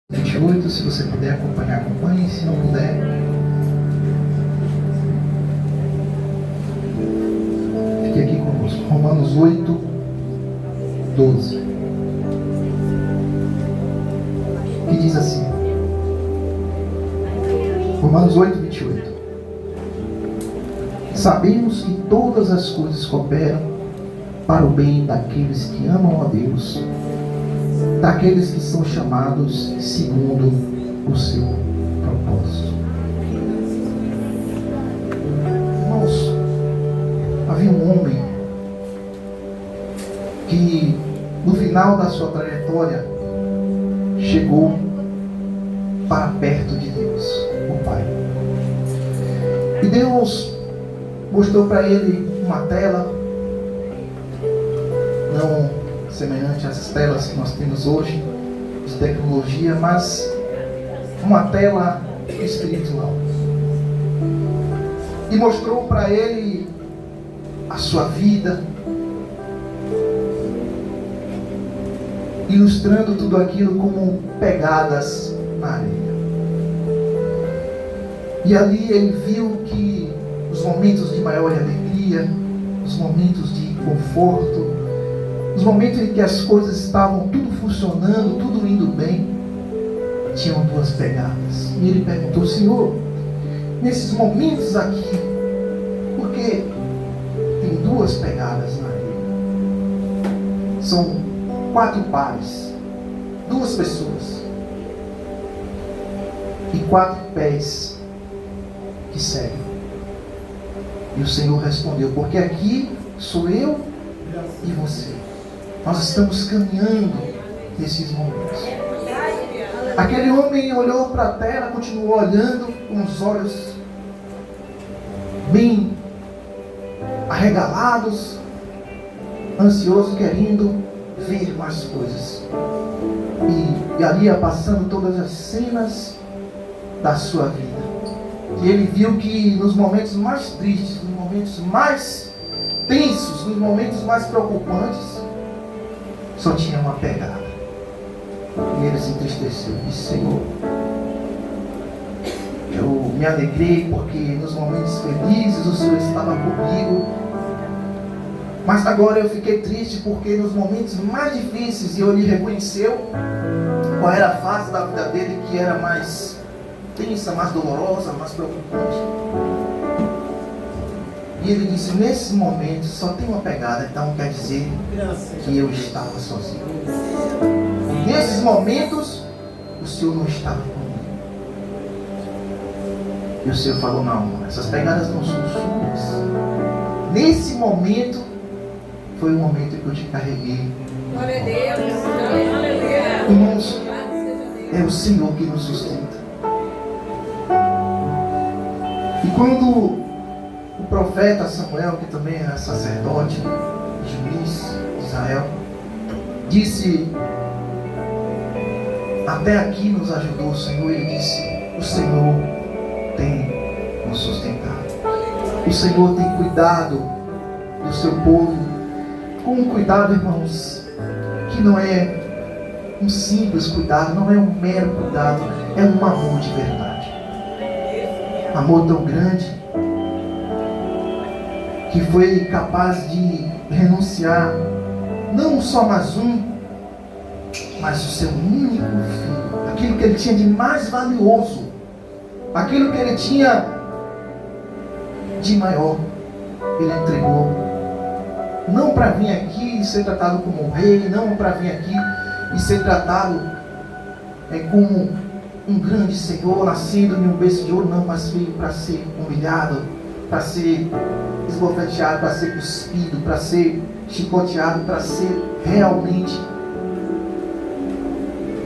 28, se você puder acompanhar, acompanhe, se não puder. Fique aqui conosco. Romanos 8, 12. Que diz assim. Romanos 8, 28. Sabemos que todas as coisas cooperam para o bem daqueles que amam a Deus, daqueles que são chamados segundo o seu propósito. Irmãos, havia um homem que no final da sua trajetória chegou para perto de Deus, o Pai. E Deus mostrou para ele uma tela, não semelhante às telas que nós temos hoje de tecnologia, mas uma tela espiritual. E mostrou para ele a sua vida, ilustrando tudo aquilo como pegadas na areia. E ali ele viu que os momentos de maior alegria, os momentos de conforto, os momentos em que as coisas estavam tudo funcionando, tudo indo bem, tinham duas pegadas. E ele perguntou: Senhor, nesses momentos aqui, por que tem duas pegadas na areia? São 4 pares, 2 pessoas e 4 pés que seguem. E o Senhor respondeu: porque aqui sou eu e você. Nós estamos caminhando nesses momentos. Aquele homem olhou para a terra, continuou olhando com os olhos bem arregalados, ansioso, querendo ver mais coisas. E ali ia passando todas as cenas da sua vida. E ele viu que nos momentos mais tristes, nos momentos mais tensos, nos momentos mais preocupantes, só tinha uma pegada. E ele se entristeceu e disse: Senhor, eu me alegrei porque nos momentos felizes o Senhor estava comigo, mas agora eu fiquei triste porque nos momentos mais difíceis, e ele reconheceu qual era a fase da vida dele que era mais tensa, mais dolorosa, mais preocupante. E ele disse: nesses momentos só tem uma pegada, então quer dizer que eu estava sozinho. Nesses momentos o Senhor não estava comigo. E o Senhor falou: não, essas pegadas não são suas. Nesse momento foi o momento que eu te carreguei. Glória a Deus. Glória a Deus. Irmãos, é o Senhor que nos sustenta. E quando o profeta Samuel, que também era sacerdote, juiz de Israel, disse: até aqui nos ajudou o Senhor. Ele disse: o Senhor tem nos sustentado. O Senhor tem cuidado do seu povo com um cuidado, irmãos, que não é um simples cuidado, não é um mero cuidado, é um amor de verdade. Amor tão grande que foi capaz de renunciar não só mais um, mas o seu único filho, aquilo que ele tinha de mais valioso, aquilo que ele tinha de maior, ele entregou, não para vir aqui e ser tratado como um rei, não para vir aqui e ser tratado como um grande senhor nascido em um berço de ouro, não, mas veio para ser humilhado, para ser esbofeteado, para ser cuspido, para ser chicoteado, para ser realmente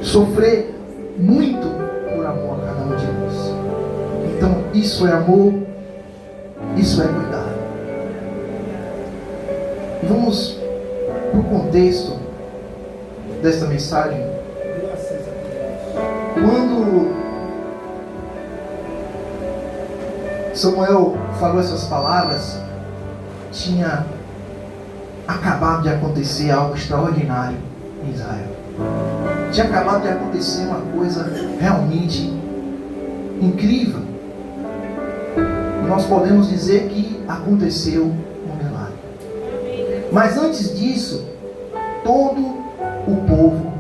sofrer muito por amor a cada um de nós. Então isso é amor, isso é cuidado. Vamos para o contexto desta mensagem. Quando Samuel falou essas palavras, tinha acabado de acontecer algo extraordinário em Israel. Tinha acabado de acontecer uma coisa realmente incrível. E nós podemos dizer que aconteceu um milagre. Mas antes disso, todo o povo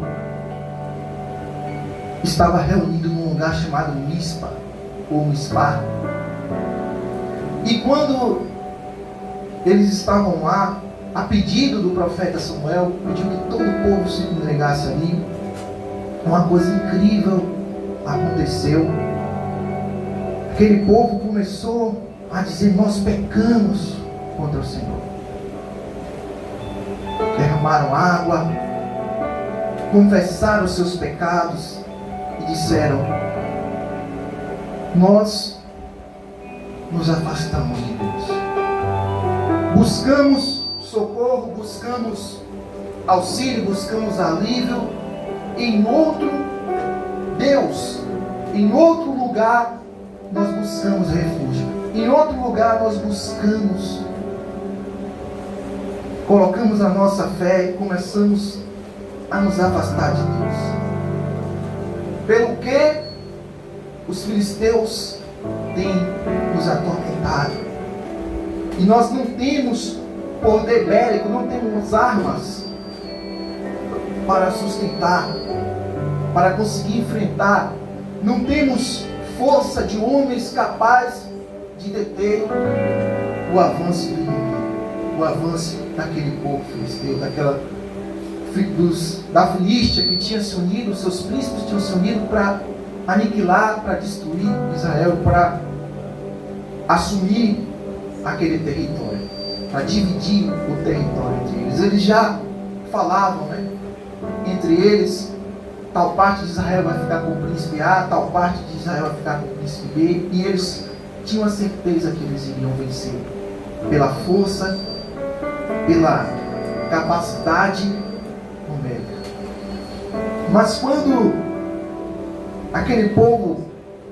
estava reunido num lugar chamado Mispa, ou Mispá. E quando eles estavam lá, a pedido do profeta Samuel, pediu que todo o povo se congregasse ali, uma coisa incrível aconteceu. Aquele povo começou a dizer: nós pecamos contra o Senhor. Derramaram água, confessaram os seus pecados e disseram: nós nos afastamos de Deus. Buscamos socorro, buscamos auxílio, buscamos alívio em outro Deus. Em outro lugar nós buscamos refúgio. Em outro lugar nós buscamos. Colocamos a nossa fé e começamos a nos afastar de Deus. Pelo que os filisteus têm nos atormentado. E nós não temos poder bélico, não temos armas para sustentar, para conseguir enfrentar. Não temos força de homens capazes de deter o avanço do inimigo, o avanço daquele povo filisteu, da Filístia, que tinha se unido, seus príncipes tinham se unido para aniquilar, para destruir Israel, para assumir aquele território, para dividir o território entre eles. Eles já falavam, entre eles: tal parte de Israel vai ficar com o príncipe A, tal parte de Israel vai ficar com o príncipe B, e eles tinham a certeza que eles iriam vencer, pela força, pela capacidade numérica. Mas quando aquele povo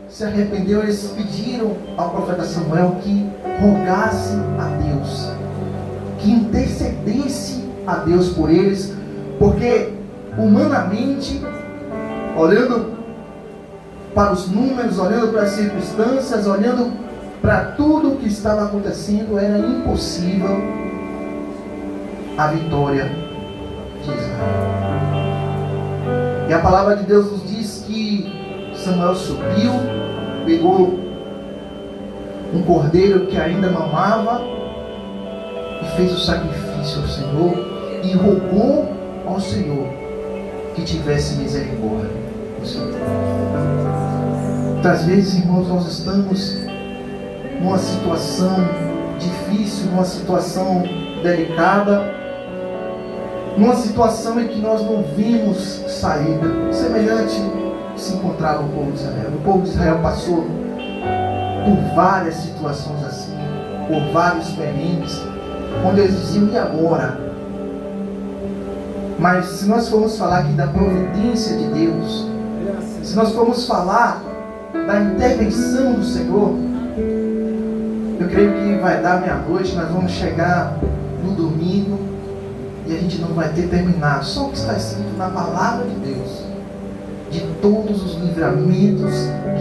se arrependeu, eles pediram ao profeta Samuel que rogasse a Deus, que intercedesse a Deus por eles, porque humanamente, olhando para os números, olhando para as circunstâncias, olhando para tudo o que estava acontecendo, era impossível a vitória de Israel. E a palavra de Deus nos diz que Samuel subiu, pegou um cordeiro que ainda mamava e fez o sacrifício ao Senhor e rogou ao Senhor que tivesse misericórdia do seu povo. Muitas vezes, irmãos, nós estamos numa situação difícil, numa situação delicada, numa situação em que nós não vimos saída, semelhante se encontrava o povo de Israel. O povo de Israel passou por várias situações assim, por vários perrengues, onde eles diziam: e agora? Mas se nós formos falar aqui da providência de Deus, se nós formos falar da intervenção do Senhor, eu creio que vai dar meia-noite, nós vamos chegar no domingo e a gente não vai ter terminado. Só o que está escrito na palavra de Deus, de todos os livramentos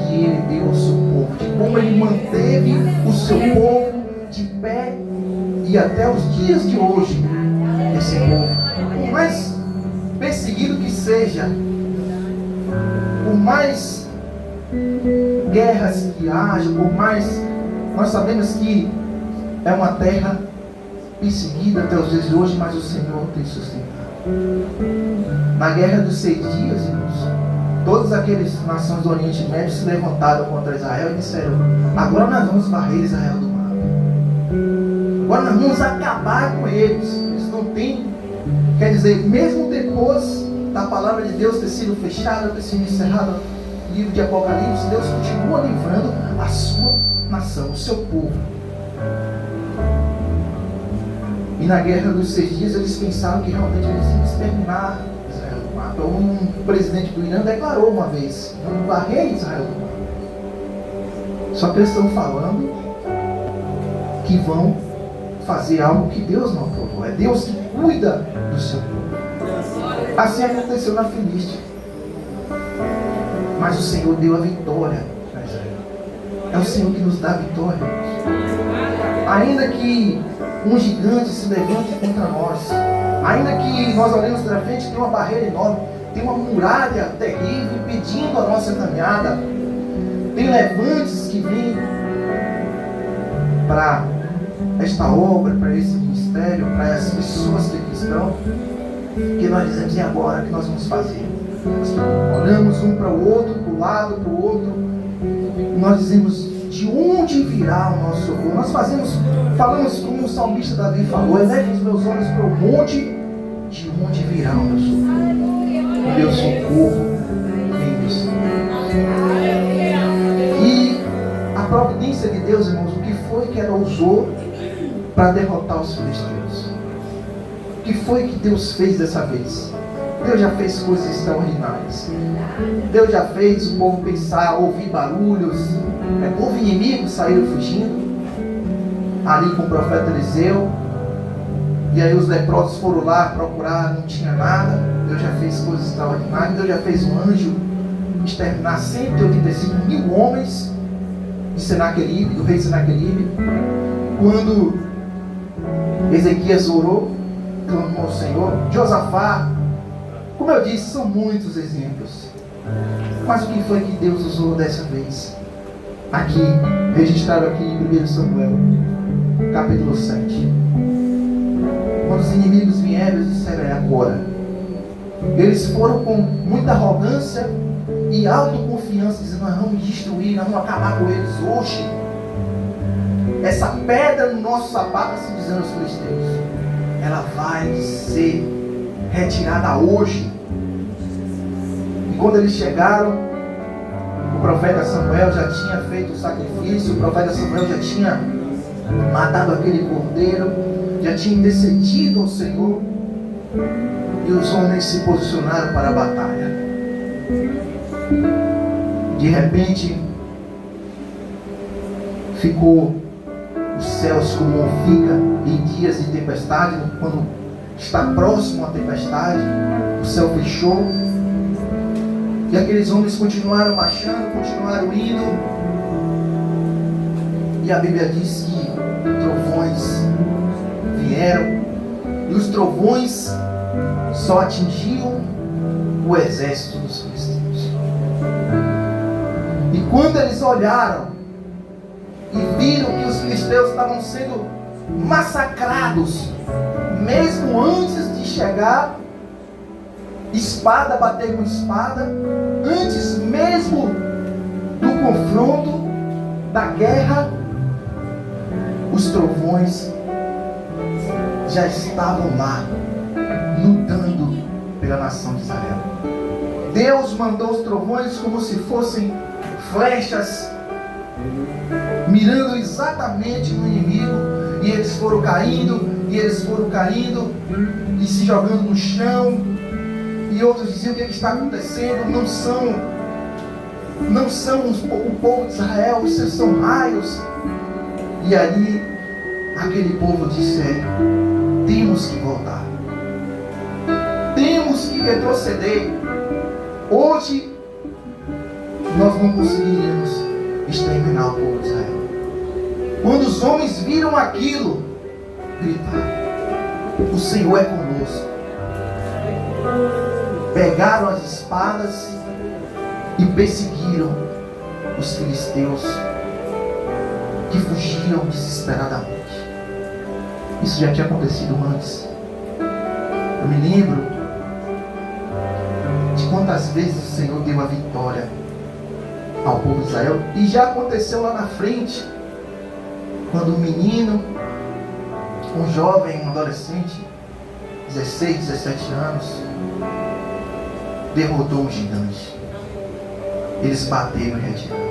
que Ele deu ao seu povo, de como Ele manteve o seu povo de pé, e até os dias de hoje, esse povo, por mais perseguido que seja, por mais guerras que haja, por mais, nós sabemos que é uma terra perseguida até os dias de hoje, mas o Senhor tem sustentado. Na guerra dos 6 dias, irmãos, todas aquelas nações do Oriente Médio se levantaram contra Israel e disseram: agora nós vamos varrer Israel do mapa, agora nós vamos acabar com eles. Eles não têm, quer dizer, mesmo depois da palavra de Deus ter sido fechada, ter sido encerrada no livro de Apocalipse, Deus continua livrando a sua nação, o seu povo. E na guerra dos 6 dias eles pensaram que realmente eles iam exterminar Israel do mapa. Um presidente do Irã declarou uma vez: não varrei Israel do mapa. Só que eles estão falando que vão fazer algo que Deus não aprovou. É Deus que cuida do seu povo. Assim aconteceu na Filístia. Mas o Senhor deu a vitória para Israel. É o Senhor que nos dá a vitória. Ainda que um gigante se levante contra nós, ainda que nós olhemos para frente, tem uma barreira enorme, tem uma muralha terrível impedindo a nossa caminhada, tem levantes que vêm para esta obra, para esse ministério, para as pessoas que aqui estão, que nós dizemos: e agora o que nós vamos fazer? Nós olhamos um para o outro, para o lado, para o outro, e nós dizemos: de onde virá o nosso socorro? Nós falamos como o salmista Davi falou: eleve os meus olhos para o monte, de onde virá o meu socorro? O meu socorro vem do Senhor. E a providência de Deus, irmãos, o que foi que ela usou para derrotar os filisteus? O que foi que Deus fez dessa vez? Deus já fez coisas extraordinárias. Deus já fez o povo pensar, ouvir barulhos. O povo inimigo saíram fugindo ali com o profeta Eliseu. E aí os leprosos foram lá procurar, não tinha nada. Deus já fez coisas extraordinárias. Deus já fez um anjo exterminar 185 mil homens de Senaqueribe, do rei Senaqueribe. Quando Ezequias orou, clamou ao Senhor. Josafá, como eu disse, são muitos exemplos. Mas o que foi que Deus usou dessa vez? Aqui, registrado aqui em 1 Samuel, capítulo 7. Quando os inimigos vieram, eles disseram: é agora. Eles foram com muita arrogância e autoconfiança, dizendo: nós vamos destruir, nós vamos acabar com eles hoje. Essa pedra no nosso sapato, assim dizendo os filisteus, ela vai ser retirada hoje. E quando eles chegaram, o profeta Samuel já tinha feito o sacrifício, o profeta Samuel já tinha matado aquele cordeiro, já tinha intercedido ao Senhor, e os homens se posicionaram para a batalha. De repente, ficou os céus como fica em dias de tempestade, quando está próximo à tempestade, o céu fechou, e aqueles homens continuaram marchando, continuaram indo, e a Bíblia diz que trovões vieram, e os trovões só atingiam o exército dos filisteus. E quando eles olharam e viram que os filisteus estavam sendo massacrados, mesmo antes de chegar espada bater com espada, antes mesmo do confronto, da guerra, os trovões já estavam lá, lutando pela nação de Israel. Deus mandou os trovões como se fossem flechas, mirando exatamente no inimigo, e eles foram caindo, e se jogando no chão, e outros diziam: o que está acontecendo? Não são o povo de Israel, esses são raios. E ali aquele povo disse: temos que voltar, temos que retroceder. Hoje nós não conseguiremos exterminar o povo de Israel. Quando os homens viram aquilo, gritaram: o Senhor é conosco. Pegaram as espadas e perseguiram os filisteus, que fugiam desesperadamente. Isso já tinha acontecido antes. Eu me lembro de quantas vezes o Senhor deu a vitória ao povo de Israel, e já aconteceu lá na frente, quando um menino, um jovem, um adolescente, 16, 17 anos, derrotou um gigante. Eles bateram e retiraram.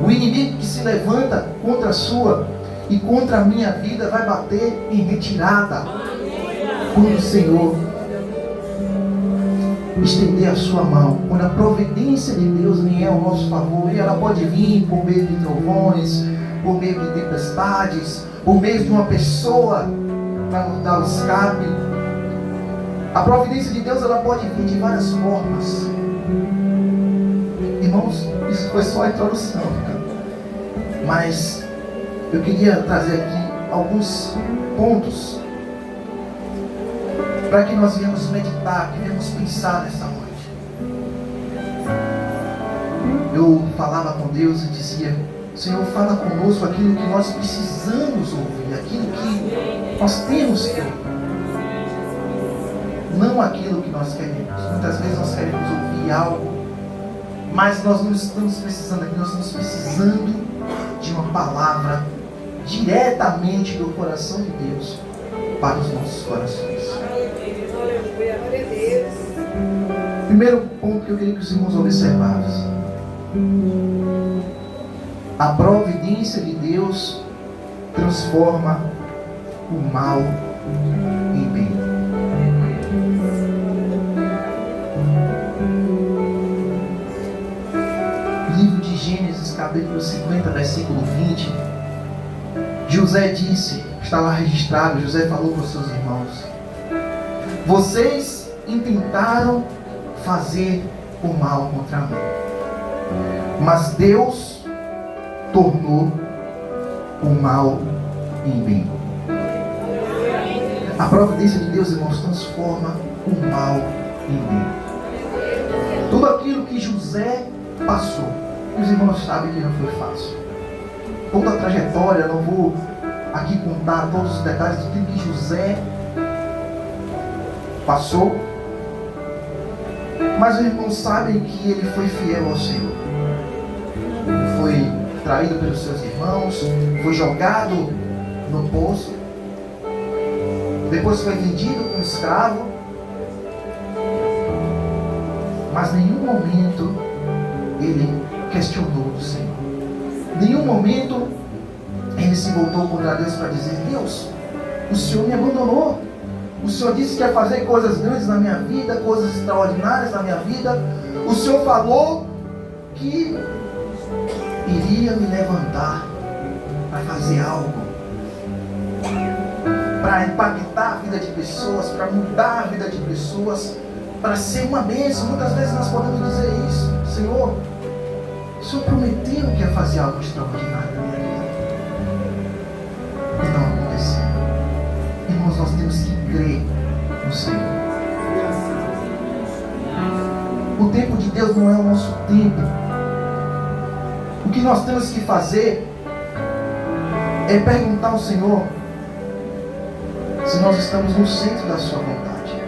O inimigo que se levanta contra a sua e contra a minha vida vai bater em retirada, quando o Senhor estender a sua mão, quando a providência de Deus vier ao nosso favor. E ela pode vir por meio de trovões, por meio de tempestades, por meio de uma pessoa para nos dar o escape. A providência de Deus, ela pode vir de várias formas. irmãos, isso foi só a introdução. Mas eu queria trazer aqui alguns pontos para que nós venhamos meditar, que venhamos pensar nessa noite. Eu falava com Deus e dizia: Senhor, fala conosco aquilo que nós precisamos ouvir, aquilo que nós temos que ouvir, não aquilo que nós queremos. Muitas vezes nós queremos ouvir algo, mas nós não estamos precisando aqui, nós estamos precisando de uma palavra diretamente do coração de Deus para os nossos corações. Primeiro ponto que eu queria que os irmãos observassem: a providência de Deus transforma o mal em bem. Livro de Gênesis, capítulo 50, versículo 20. José disse, está lá registrado, José falou para os seus irmãos: vocês intentaram fazer o mal contra mim, mas Deus tornou o mal em bem. A providência de Deus, irmãos, transforma o mal em bem. Tudo aquilo que José passou, os irmãos sabem que não foi fácil. Toda a trajetória, não vou aqui contar todos os detalhes do que José passou, mas os irmãos sabem que ele foi fiel ao Senhor. Foi traído pelos seus irmãos, foi jogado no poço, depois foi vendido como escravo, mas em nenhum momento ele questionou o Senhor. Em nenhum momento ele se voltou contra Deus para dizer: Deus, o Senhor me abandonou. O Senhor disse que ia fazer coisas grandes na minha vida, coisas extraordinárias na minha vida. O Senhor falou que iria me levantar para fazer algo, para impactar a vida de pessoas, para mudar a vida de pessoas, para ser uma bênção. Muitas vezes nós podemos dizer isso: Senhor, o Senhor prometeu que ia fazer algo extraordinário na minha vida, e não aconteceu. Irmãos, nós temos que crer no Senhor. O tempo de Deus não é o nosso tempo. O que nós temos que fazer é perguntar ao Senhor se nós estamos no centro da sua vontade.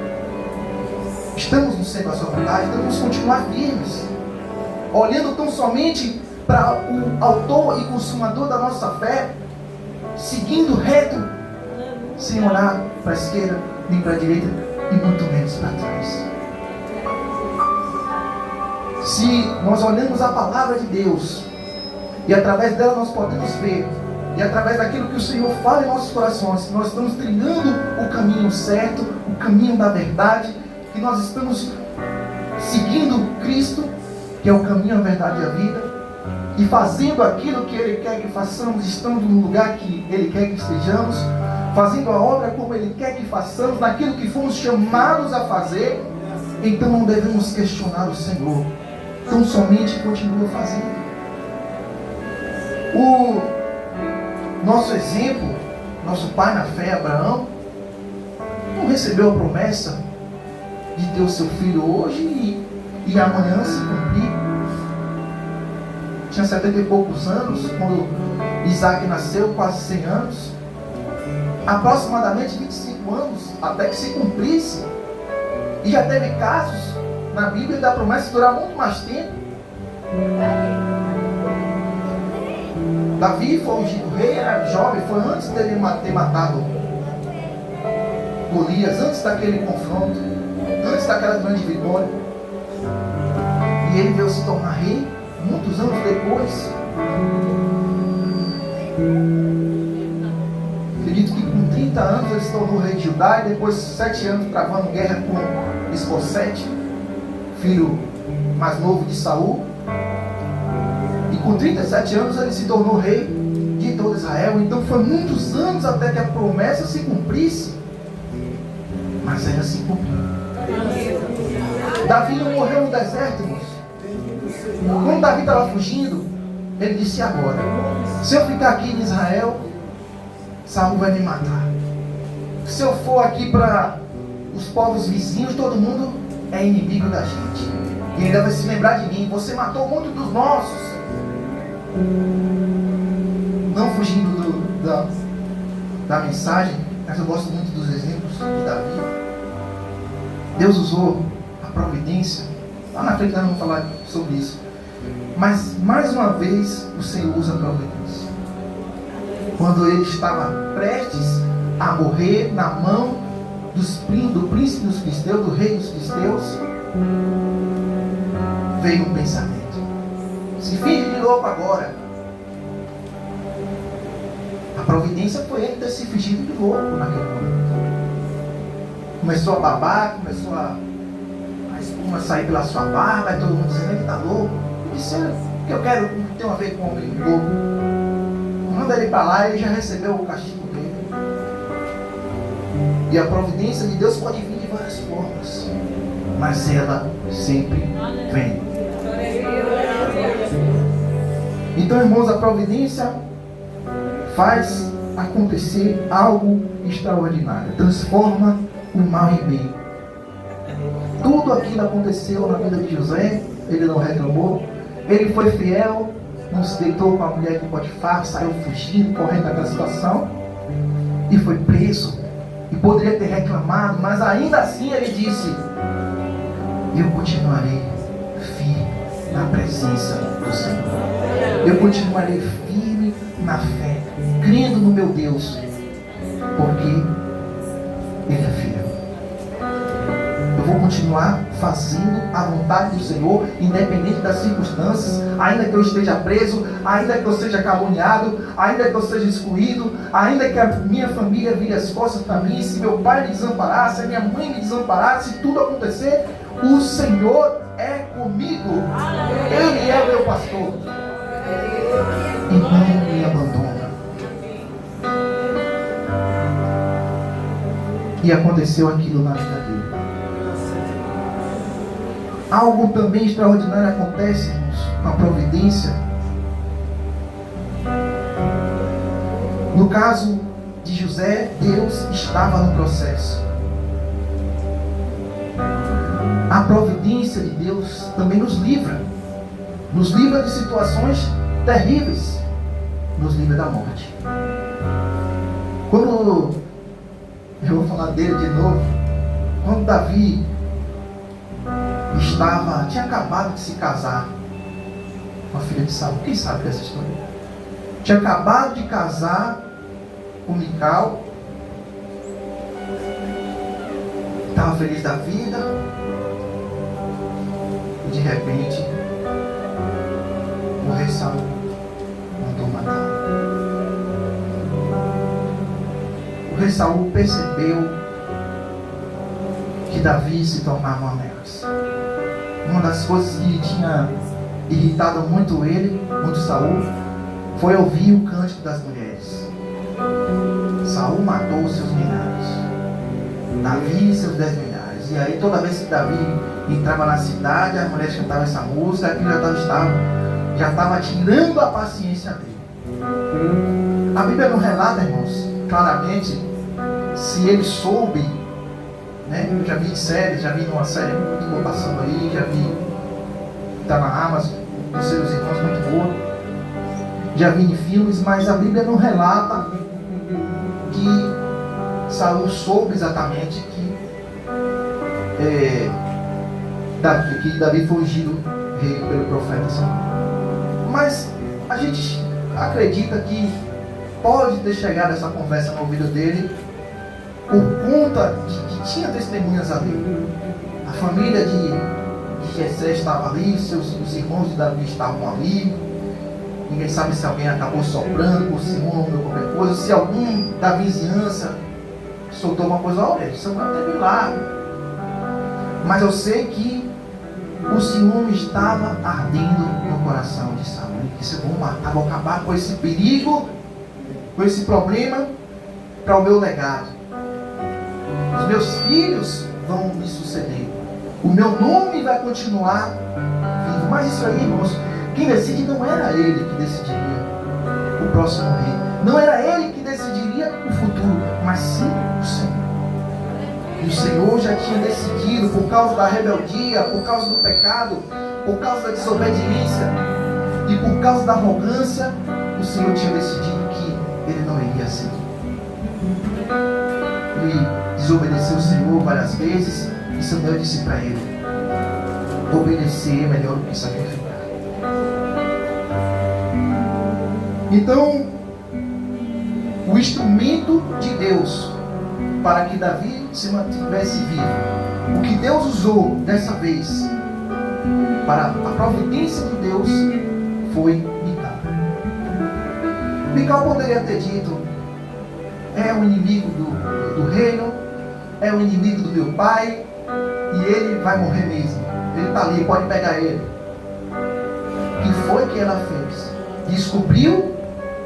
Estamos no centro da sua vontade, devemos continuar firmes, olhando tão somente para o autor e consumador da nossa fé, seguindo reto, sem olhar para a esquerda nem para a direita, e muito menos para trás. Se nós olhamos a palavra de Deus, e através dela nós podemos ver, e através daquilo que o Senhor fala em nossos corações, que nós estamos trilhando o caminho certo, o caminho da verdade, que nós estamos seguindo Cristo, que é o caminho, a verdade e a vida, e fazendo aquilo que Ele quer que façamos, estando no lugar que Ele quer que estejamos, fazendo a obra como Ele quer que façamos, naquilo que fomos chamados a fazer, então não devemos questionar o Senhor, então somente continua fazendo. O nosso exemplo, nosso pai na fé, Abraão, não recebeu a promessa de ter o seu filho hoje e amanhã se cumprir. Tinha 70 e poucos anos quando Isaac nasceu, quase 100 anos, aproximadamente 25 anos até que se cumprisse. E já teve casos na Bíblia da promessa durar muito mais tempo. Davi foi ungido rei, era jovem, foi antes dele ter matado Golias, antes daquele confronto, antes daquela grande vitória. E ele veio se tornar rei muitos anos depois. Acredito que com 30 anos ele se tornou rei de Judá, e depois 7 anos travando guerra com Esbocete, filho mais novo de Saul. E com 37 anos ele se tornou rei de todo Israel. Então foi muitos anos até que a promessa se cumprisse. Mas ela se cumpriu. Davi não morreu no deserto, irmãos. Quando Davi estava fugindo, ele disse: agora, se eu ficar aqui em Israel, Saul vai me matar. Se eu for aqui para os povos vizinhos, todo mundo é inimigo da gente. E ainda vai se lembrar de mim. Você matou muito dos nossos. Não fugindo da mensagem, mas eu gosto muito dos exemplos de Davi. Deus usou a providência. Lá na frente nós vamos falar sobre isso. Mas mais uma vez o Senhor usa a providência. Quando ele estava prestes a morrer na mão do príncipe dos filisteus, do rei dos filisteus, veio um pensamento: se finge de louco agora. A providência foi ele ter se fingido de louco naquele momento. Começou a babar, começou a espuma sair pela sua barba, e todo mundo dizendo: ele está louco. Ele disse: o que eu quero tem a ver com o homem louco. Manda ele para lá, ele já recebeu o castigo dele. E a providência de Deus pode vir de várias formas, mas ela sempre vem. Então, irmãos, a providência faz acontecer algo extraordinário, transforma o mal em bem. Tudo aquilo aconteceu na vida de José. Ele não reclamou, ele foi fiel, não se deitou com a mulher de Potifar, saiu fugindo, correndo daquela situação e foi preso. E poderia ter reclamado, mas ainda assim ele disse: eu continuarei firme na presença do Senhor. Eu continuarei firme na fé, crendo no meu Deus, porque Ele é fiel. Eu vou continuar fazendo a vontade do Senhor, independente das circunstâncias, ainda que eu esteja preso, ainda que eu seja caluniado, ainda que eu seja excluído, ainda que a minha família vire as costas para mim, se meu pai me desamparar, se a minha mãe me desamparar, se tudo acontecer, o Senhor é comigo. Ele é o meu pastor e não me abandona. E aconteceu aquilo na vida dele. Algo também extraordinário acontece, irmãos, com a providência. No caso de José, Deus estava no processo. A providência de Deus também nos livra de situações terríveis, nos livra da morte. Quando eu vou falar dele de novo, quando Davi tinha acabado de se casar com a filha de Saul. Quem sabe dessa história? Tinha acabado de casar com Mical, estava feliz da vida, e de repente o rei Saul mandou matar. O rei Saul percebeu que Davi se tornava uma ameaça. Uma das coisas que tinha irritado muito ele, muito Saul, foi ouvir o cântico das mulheres. Saul matou os seus milhares, Davi seus 10 milhares. E aí toda vez que Davi entrava na cidade, as mulheres cantavam essa música, aquilo já estava tirando a paciência dele. A Bíblia não relata, irmãos, claramente, se ele soube, né? Eu já vi séries, já vi numa série muito boa passando aí, já vi, está na Amazon, com seus irmãos, muito boa. Já vi em filmes, mas a Bíblia não relata que Saul soube exatamente que Davi foi ungido rei pelo profeta Samuel. Mas a gente acredita que pode ter chegado essa conversa no ouvido dele por conta de que tinha testemunhas ali. A família de Jessé estava ali, os irmãos de Davi estavam ali. Ninguém sabe se alguém acabou soprando por ciúme ou qualquer coisa, se algum da vizinhança soltou uma coisa: olha, Samuel teve lá. Mas eu sei que o ciúme estava ardendo no coração de Saul. Ele disse: vou matar, vou acabar com esse perigo, com esse problema, para o meu legado. Os meus filhos vão me suceder. O meu nome vai continuar vivo. Mas isso aí, irmãos, Quem decide não era ele que decidiria o próximo rei. Não era ele que decidiria o futuro, mas sim o Senhor. E o Senhor já tinha decidido, por causa da rebeldia, por causa do pecado, por causa da desobediência e por causa da arrogância, o Senhor tinha decidido que ele não iria seguir. Ele desobedeceu o Senhor várias vezes e Samuel disse para ele: obedecer é melhor do que sacrificar. Então, o instrumento de Deus para que Davi se mantivesse vivo, o que Deus usou dessa vez para a providência de Deus, foi Mical. Mical poderia ter dito: é o inimigo do reino, é o inimigo do meu pai, e ele vai morrer mesmo. Ele está ali, pode pegar ele. O que foi que ela fez? Descobriu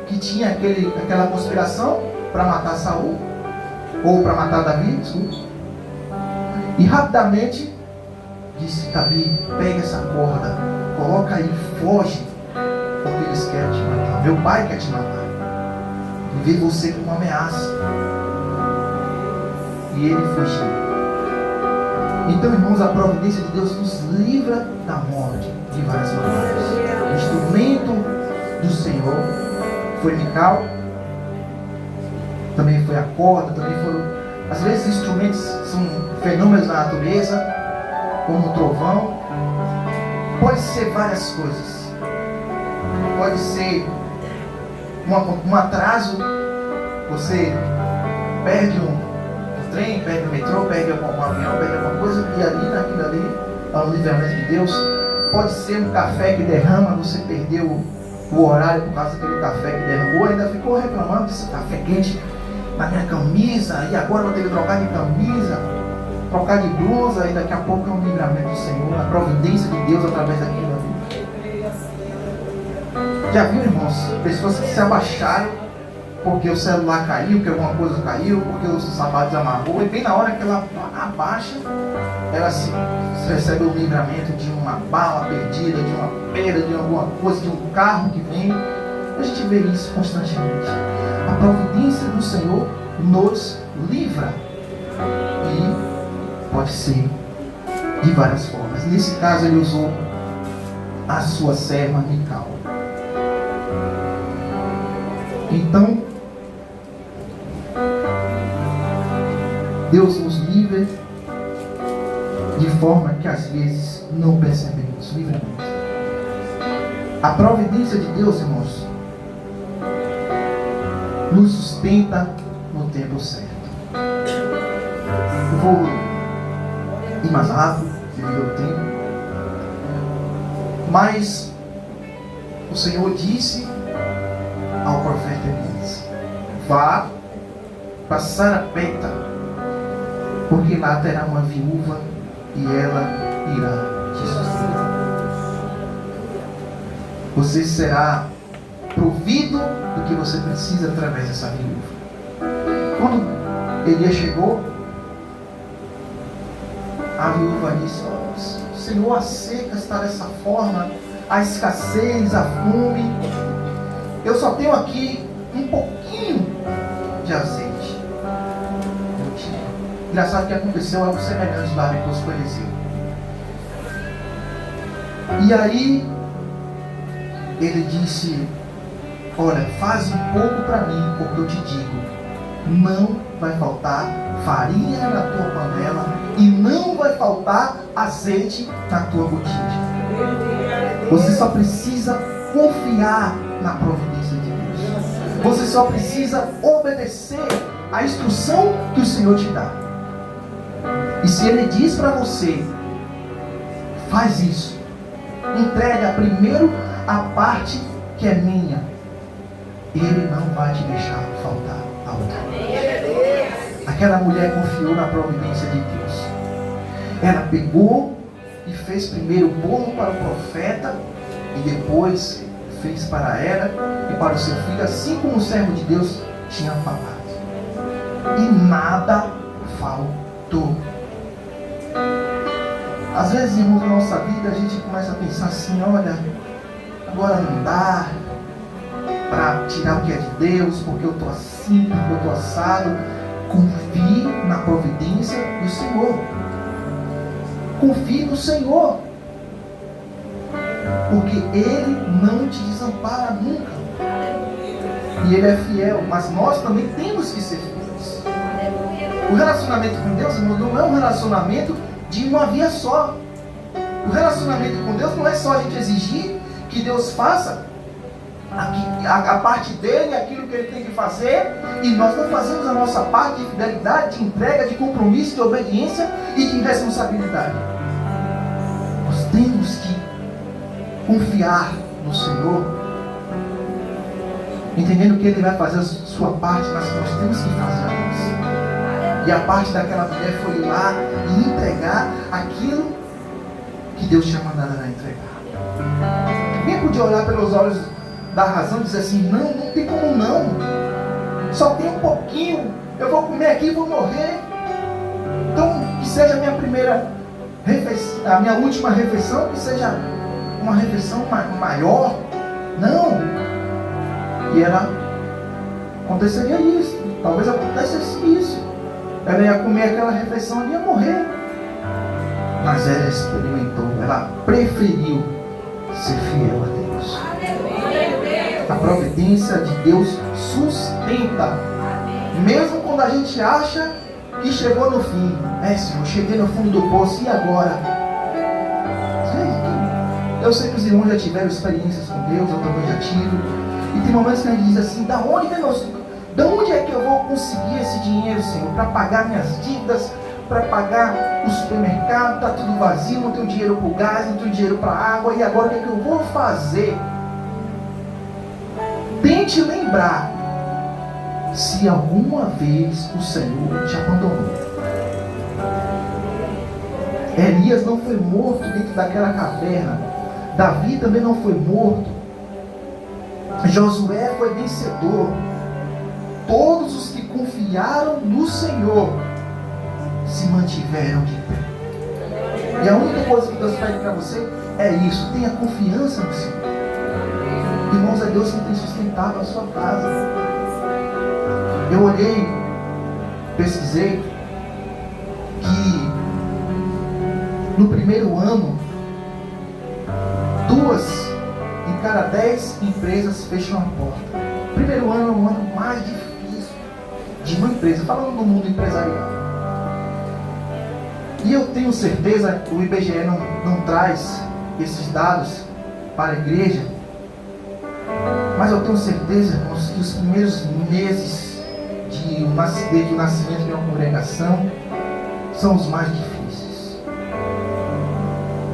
que tinha aquela conspiração para matar Saul, ou para matar Davi, desculpa. E rapidamente disse: Davi, pega essa corda, coloca aí, foge, porque eles querem te matar. Meu pai quer te matar. E vê você como uma ameaça. E ele fugiu. Então, irmãos, a providência de Deus nos livra da morte de várias maneiras. O instrumento do Senhor foi Mical, também foi a corda, também foram, às vezes, instrumentos são fenômenos da natureza, como o trovão. Pode ser várias coisas. Pode ser um atraso, você perde um trem, perde o metrô, perde um avião, perde alguma coisa, e ali, naquilo ali, ao livramento de Deus. Pode ser um café que derrama, você perdeu o horário por causa daquele café que derramou, ainda ficou reclamando desse café quente na minha camisa, e agora eu vou ter que trocar de camisa, trocar de blusa, e daqui a pouco é um livramento do Senhor, a providência de Deus através daquilo ali. Já viu, irmãos, pessoas que se abaixaram porque o celular caiu, porque alguma coisa caiu, porque o sapato desamarrou, e bem na hora que ela abaixa, ela recebe o livramento de uma bala perdida, de uma pedra, de alguma coisa, de um carro que vem. A gente vê isso constantemente. A providência do Senhor nos livra, e pode ser de várias formas. Nesse caso, ele usou a sua serva Mical. Então, Deus nos livra de forma que às vezes não percebemos. Livramento. A providência de Deus, irmãos, nos sustenta no tempo certo. Eu vou ir mais rápido devido ao tempo, mas o Senhor disse ao profeta Elias: vá para Sarepta, porque lá terá uma viúva e ela irá te sustentar. Você será provido do que você precisa através dessa viúva. Quando Elias chegou, a viúva disse: oh, Senhor, a seca está dessa forma, a escassez, a fome. Eu só tenho aqui um pouquinho de azeite. Engraçado que aconteceu algo semelhante lá depois com Eliseu. E aí ele disse: olha, faz um pouco para mim, porque eu te digo, não vai faltar farinha na tua panela e não vai faltar azeite na tua botija. Você só precisa confiar na providência de Deus. Você só precisa obedecer à instrução que o Senhor te dá. E se Ele diz para você: faz isso, entrega primeiro a parte que é minha, Ele não vai te deixar faltar a outra. Aquela mulher confiou na providência de Deus. Ela pegou e fez primeiro o bolo para o profeta, e depois fez para ela e para o seu filho, assim como o servo de Deus tinha falado. E nada faltou. Às vezes, irmãos, na nossa vida a gente começa a pensar assim: olha, agora não dá para tirar o que é de Deus, porque eu estou assim, porque eu estou assado. Confie na providência do Senhor. Confie no Senhor, porque Ele não te desampara nunca. E Ele é fiel, mas nós também temos que ser fiéis. O relacionamento com Deus, irmão, não é um relacionamento de uma via só. O relacionamento com Deus não é só a gente exigir que Deus faça a parte dele, aquilo que Ele tem que fazer, e nós não fazemos a nossa parte de fidelidade, de entrega, de compromisso, de obediência e de responsabilidade. Nós temos que confiar no Senhor, entendendo que Ele vai fazer a sua parte, mas nós temos que fazer a nossa. E a parte daquela mulher foi ir lá e entregar aquilo que Deus tinha mandado ela entregar. Ninguém podia olhar pelos olhos da razão e dizer assim: não tem como não, só tem um pouquinho, eu vou comer aqui e vou morrer, então que seja a minha primeira refeição, a minha última refeição, que seja uma refeição maior. Não. E ela aconteceria isso, talvez acontecesse isso, ela ia comer aquela refeição e ia morrer, mas ela experimentou, ela preferiu ser fiel a Deus. A providência de Deus sustenta, mesmo quando a gente acha que chegou no fim. Senhor, cheguei no fundo do poço, e agora? Eu sei que os irmãos já tiveram experiências com Deus, eu também já tive, e tem momentos que a gente diz assim: da onde é que eu vou conseguir esse dinheiro, Senhor, para pagar minhas dívidas, para pagar o supermercado? Está tudo vazio, não tenho dinheiro para o gás, não tenho dinheiro para a água, e agora o que é que eu vou fazer? Tente lembrar se alguma vez o Senhor te abandonou. Elias não foi morto dentro daquela caverna. Davi também não foi morto. Josué foi vencedor. Todos os que confiaram no Senhor se mantiveram de pé. E a única coisa que Deus pede para você é isso: tenha confiança no Senhor. Irmãos, é Deus que tem sustentado a sua casa. Eu olhei, pesquisei, que no primeiro ano, 2 em cada 10 empresas fecham a porta. O primeiro ano é um ano mais difícil de uma empresa, falando do mundo empresarial. E eu tenho certeza, o IBGE não traz esses dados para a igreja, mas eu tenho certeza, irmãos, que os primeiros meses desde o nascimento de uma congregação são os mais difíceis.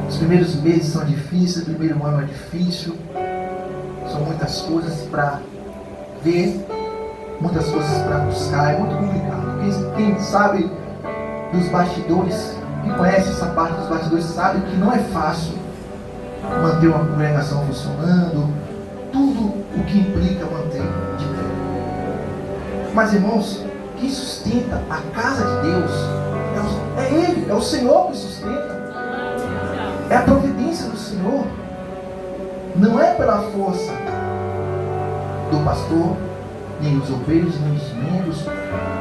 Os primeiros meses são difíceis, o primeiro ano é difícil, são muitas coisas para ver, muitas coisas para buscar, é muito complicado. Quem sabe dos bastidores, quem conhece essa parte dos bastidores, sabe que não é fácil manter uma congregação funcionando, tudo o que implica manter de pé. Mas, irmãos, quem sustenta a casa de Deus é Ele, é o Senhor que sustenta. É a providência do Senhor. Não é pela força do pastor, nem os obreiros, nem os membros.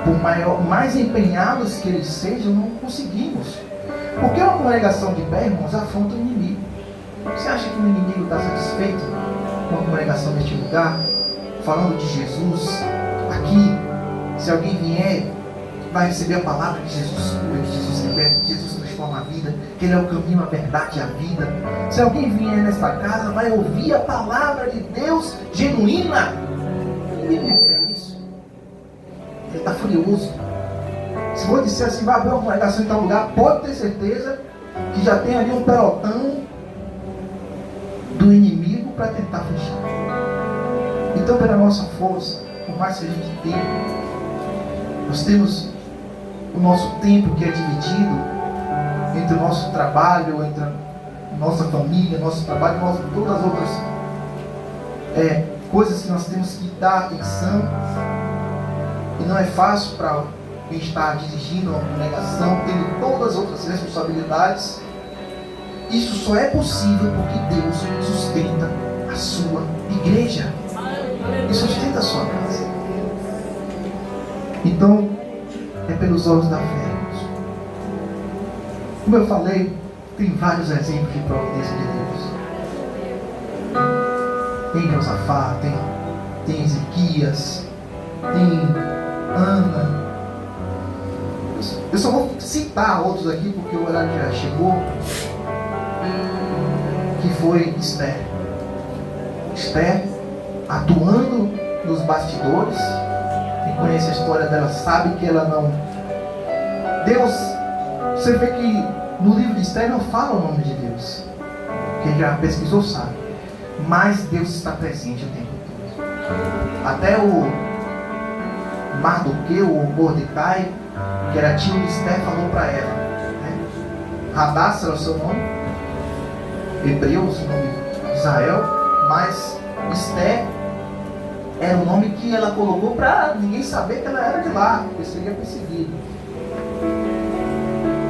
Por mais empenhados que eles sejam, não conseguimos. Porque uma congregação de pé, irmãos, afronta o inimigo. Você acha que o inimigo está satisfeito com a congregação neste lugar? Falando de Jesus aqui, se alguém vier, vai receber a palavra que Jesus cura, que Jesus liberta, que Jesus transforma a vida, que Ele é o caminho, a verdade e a vida. Se alguém vier nesta casa, vai ouvir a palavra de Deus genuína. O inimigo não quer isso. Ele está furioso. Se for disser assim, vai abrir uma congregação em tal lugar, pode ter certeza que já tem ali um pelotão do inimigo para tentar fechar. Então, pela nossa força, por mais que a gente tenha, nós temos o nosso tempo que é dividido entre o nosso trabalho, entre a nossa família, nosso trabalho, todas as outras coisas que nós temos que dar atenção. E não é fácil para quem está dirigindo uma congregação, tendo todas as outras responsabilidades. Isso só é possível porque Deus sustenta a sua igreja e sustenta a sua casa. Então, é pelos olhos da fé, irmãos. Como eu falei, tem vários exemplos de providência de Deus. Tem Josafá, tem Ezequias, tem Ana. Eu só vou citar outros aqui porque o horário já chegou. Que foi Esther. Esther atuando nos bastidores. Quem conhece a história dela sabe que ela não... Deus, você vê que no livro de Esther não fala o nome de Deus. Quem já pesquisou sabe. Mas Deus está presente o tempo todo. Até o Mardoqueu, o Mordecai, que era tio de Esther, falou para ela, né? Hadassah era o seu nome, Hebreus, o nome de Israel, mas Esther era o nome que ela colocou para ninguém saber que ela era de lá, porque seria perseguida.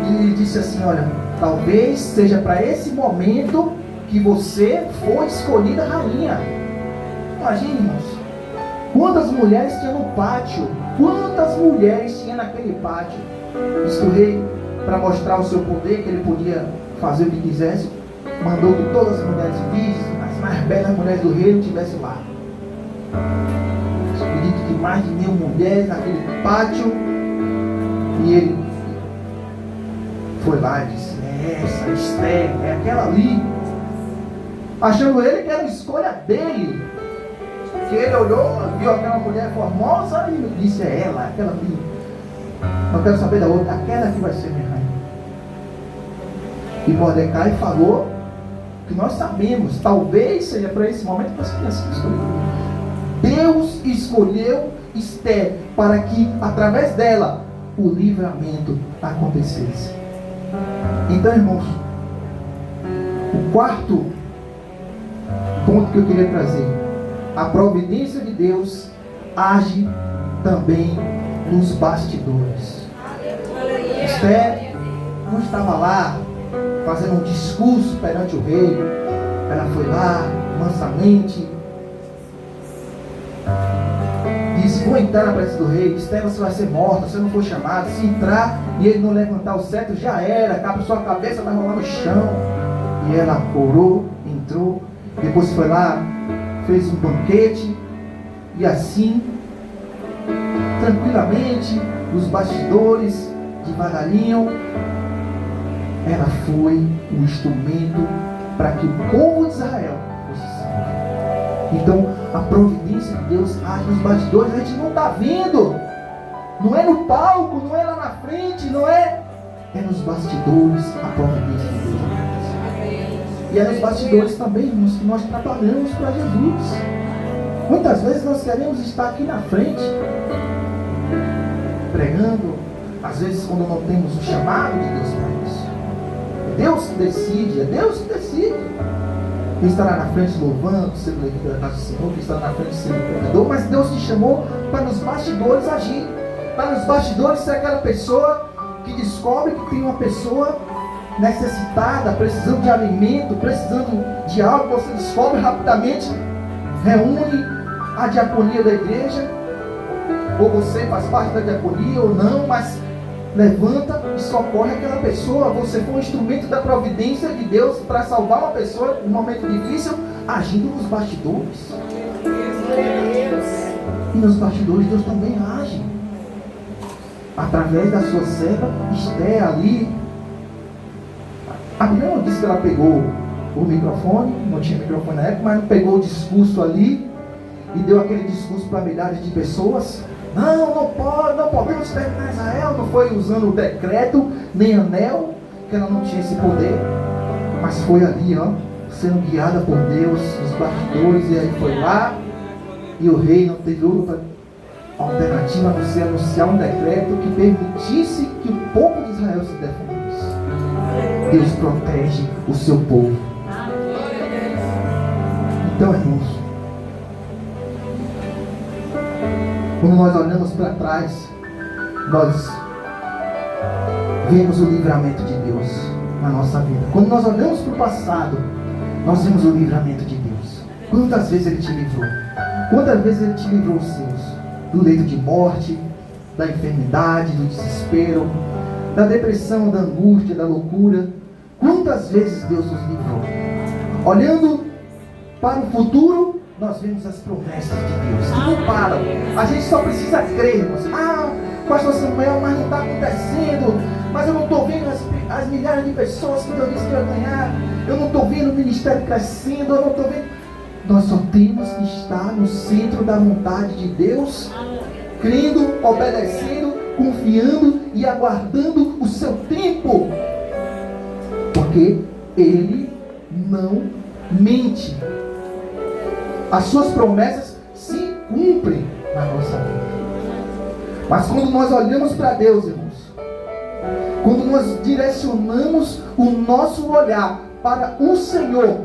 E ele disse assim: olha, talvez seja para esse momento que você foi escolhida rainha. Imagine, irmãos, quantas mulheres tinha no pátio, quantas mulheres tinha naquele pátio. Diz que o rei, para mostrar o seu poder, que ele podia fazer o que quisesse, mandou que todas as mulheres virgens, as mais belas mulheres do reino, estivessem lá. Acredito que mais de 1000 mulheres naquele pátio. E ele foi lá e disse: é essa, Esther, é aquela ali. Achando ele que era a escolha dele. Que ele olhou, viu aquela mulher formosa e disse: é ela, aquela ali. Não quero saber da outra, aquela que vai ser minha rainha. E Mordecai falou que nós sabemos, talvez seja para esse momento que nós tenhamos escolhido. Deus escolheu Esther para que através dela o livramento acontecesse. Então, irmãos, o quarto ponto que eu queria trazer: a providência de Deus age também nos bastidores. Esther não estava lá fazendo um discurso perante o rei. Ela foi lá mansamente, disse: vou entrar na presença do rei. Esther, você vai ser morta, você não foi chamado. Se entrar e ele não levantar o cetro, já era, a sua cabeça vai rolar no chão. E ela orou, entrou, depois foi lá, fez um banquete, e assim, tranquilamente, nos bastidores, devagarinho, ela foi um instrumento para que o povo de Israel fosse salvo. Então, a providência de Deus age nos bastidores. A gente não está vendo, não é no palco, não é lá na frente, não é nos bastidores a providência de Deus. E é nos bastidores também, irmãos, que nós trabalhamos para Jesus. Muitas vezes nós queremos estar aqui na frente, pregando, às vezes quando não temos o chamado de Deus para isso. É Deus que decide, é Deus que decide. Quem estará na frente louvando, sendo levita da casa do Senhor, quem estará na frente sendo pregador, mas Deus te chamou para nos bastidores agir. Para nos bastidores ser aquela pessoa que descobre que tem uma pessoa necessitada, precisando de alimento, precisando de algo, você descobre rapidamente, reúne a diaconia da igreja, ou você faz parte da diaconia ou não, mas levanta e socorre aquela pessoa. Você foi um instrumento da providência de Deus para salvar uma pessoa em um momento difícil, agindo nos bastidores. E nos bastidores Deus também age através da sua serva Esther ali. A Bíblia não disse que ela pegou o microfone, não tinha microfone na época, mas pegou o discurso ali e deu aquele discurso para milhares de pessoas. Não podemos terminar Israel. Não foi usando o decreto, nem anel, que ela não tinha esse poder, mas foi ali, sendo guiada por Deus, nos bastidores, e aí foi lá, e o rei não teve outra alternativa a não ser anunciar um decreto que permitisse que o povo de Israel se defendesse. Deus protege o seu povo. Então, irmãos, quando nós olhamos para trás, nós vemos o livramento de Deus na nossa vida. Quando nós olhamos para o passado, nós vemos o livramento de Deus. Quantas vezes Ele te livrou? Quantas vezes Ele te livrou os seus? Do leito de morte, da enfermidade, do desespero, da depressão, da angústia, da loucura. Quantas vezes Deus nos livrou? Olhando para o futuro, nós vemos as promessas de Deus que não param. A gente só precisa crer, irmãos. Pastor Samuel, mas não está acontecendo. Mas eu não estou vendo as milhares de pessoas que Deus disse que ia ganhar. Eu não estou vendo o ministério crescendo. Eu não estou vendo. Nós só temos que estar no centro da vontade de Deus, crendo, obedecendo, confiando e aguardando o seu tempo. Porque Ele não mente. As suas promessas se cumprem na nossa vida. Mas quando nós olhamos para Deus, irmãos, quando nós direcionamos o nosso olhar para o Senhor,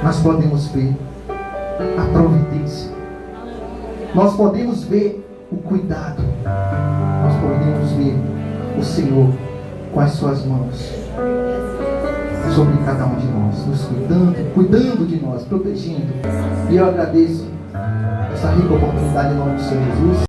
nós podemos ver a providência, nós podemos ver o cuidado, nós podemos ver o Senhor com as suas mãos sobre cada um de nós, nos cuidando de nós, protegendo. E eu agradeço essa rica oportunidade em nome do Senhor Jesus.